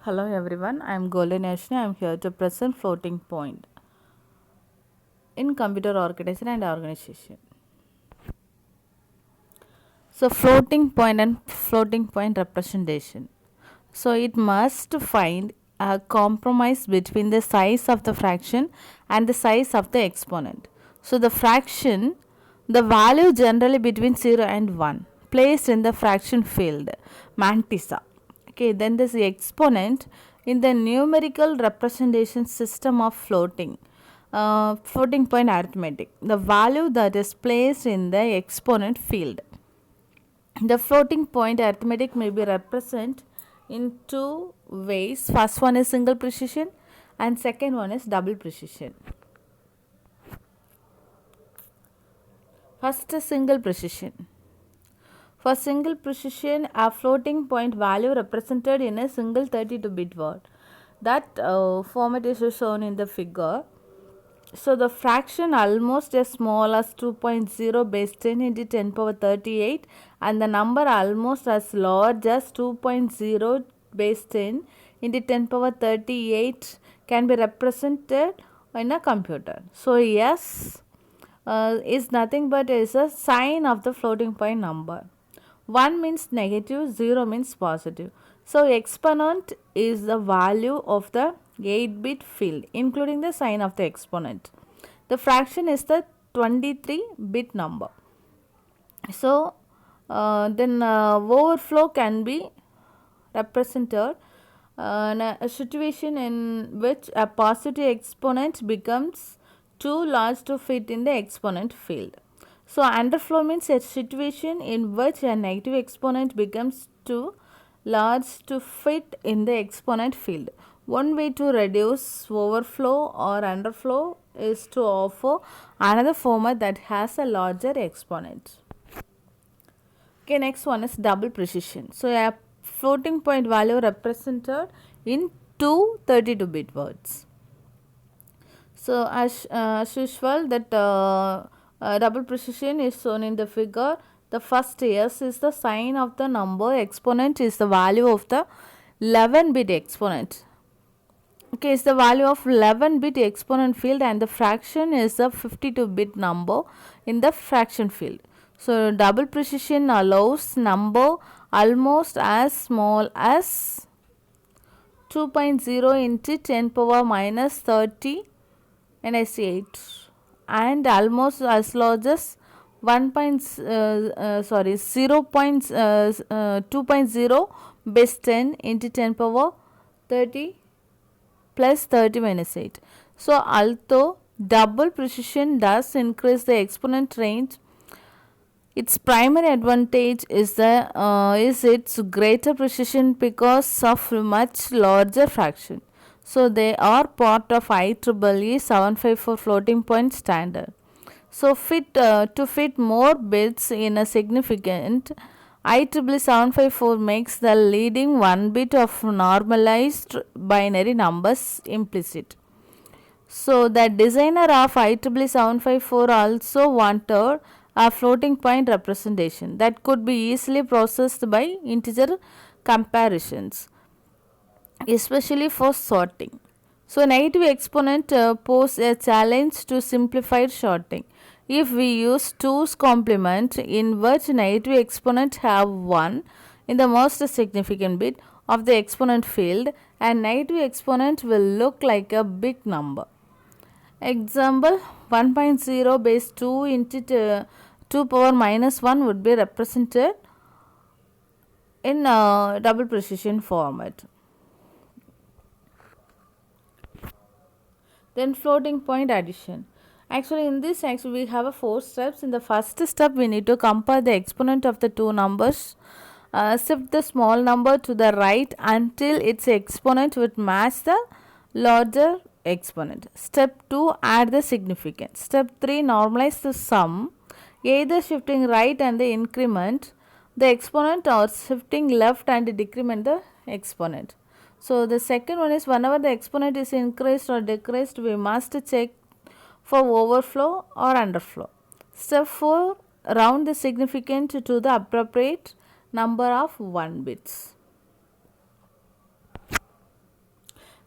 Hello everyone, I am Golden Ashni. I am here to present floating point in computer architecture and organization. So floating point and floating point representation. So it must find a compromise between the size of the fraction and the size of the exponent. So the fraction, the value generally between 0 and 1 placed in the fraction field mantissa. Okay, then this exponent in the numerical representation system of floating point arithmetic, the value that is placed in the exponent field. The floating point arithmetic may be represented in two ways. First one is single precision and second one is double precision. First is single precision. For single precision, a floating point value represented in a single 32-bit word. That format is shown in the figure. So the fraction almost as small as 2.0 base 10 into 10 power 38 and the number almost as large as 2.0 base 10 into 10 power 38 can be represented in a computer. So yes is nothing but is a sign of the floating point number. 1 means negative, 0 means positive. So exponent is the value of the 8-bit field including the sign of the exponent. The fraction is the 23-bit number. So then overflow can be represented in a situation in which a positive exponent becomes too large to fit in the exponent field. So underflow means a situation in which a negative exponent becomes too large to fit in the exponent field. One way to reduce overflow or underflow is to offer another format that has a larger exponent. Okay, next one is double precision. So a floating point value represented in two 32-bit words. So as usual that double precision is shown in the figure. The first S is the sign of the number, exponent is the value of the 11-bit exponent. Okay, it's the value of 11-bit exponent field and the fraction is a 52-bit number in the fraction field. So double precision allows number almost as small as 2.0 into 10 power minus 30 and I say 8 and almost as large as 2.0 base 10 into 10 power 30 plus 30 minus 8. So although double precision does increase the exponent range, its primary advantage is its greater precision because of much larger fraction. So they are part of IEEE 754 floating point standard. So to fit more bits in a significant, IEEE 754 makes the leading one bit of normalized binary numbers implicit. So the designer of IEEE 754 also wanted a floating point representation that could be easily processed by integer comparisons, especially for sorting. So negative exponent pose a challenge to simplified sorting. If we use 2's complement in which negative exponent have 1 in the most significant bit of the exponent field, and negative exponent will look like a big number. Example 1.0 base 2 into 2 power minus 1 would be represented in double precision format. Then floating point addition. Actually in this we have a 4 steps. In the first step we need to compare the exponent of the two numbers. Shift the small number to the right until its exponent would match the larger exponent. Step 2, add the significand. Step 3, normalize the sum, either shifting right and the increment the exponent or shifting left and decrement the exponent. So the second one is whenever the exponent is increased or decreased, we must check for overflow or underflow. Step 4, round the significand to the appropriate number of 1 bits.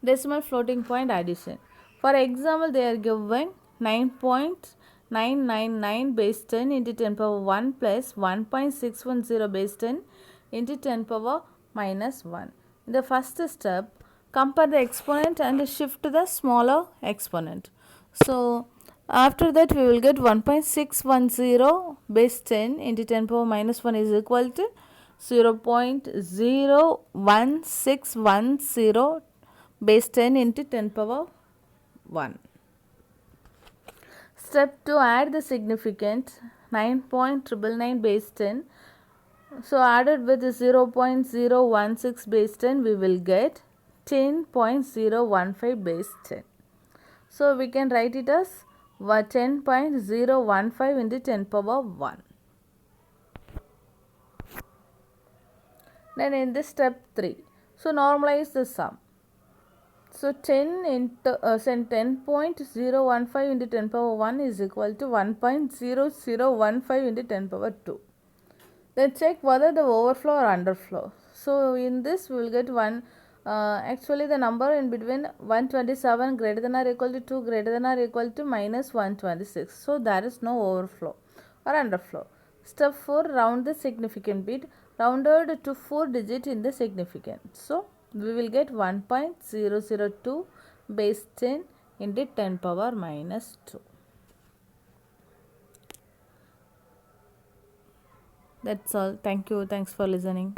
decimal floating point addition. For example, they are given 9.999 base 10 into 10 power 1 plus 1.610 base 10 into 10 power minus 1. In the first step, compare the exponent and shift to the smaller exponent. So, after that we will get 1.610 base 10 into 10 power minus 1 is equal to 0.01610 base 10 into 10 power 1. Step 2, add the significant 9.999 base 10. So added with 0.016 base 10 we will get 10.015 base 10. So we can write it as 10.015 into 10 power 1. Then in this step 3, so normalize the sum. So 10.015 into 10 power 1 is equal to 1.0015 into 10 power 2. Then check whether the overflow or underflow. So in this we will get actually the number in between 127 greater than or equal to 2 greater than or equal to minus 126. So there is no overflow or underflow. Step 4, round the significant bit, rounded to 4 digit in the significant. So we will get 1.002 base 10 into 10 power minus 2. That's all. Thank you. Thanks for listening.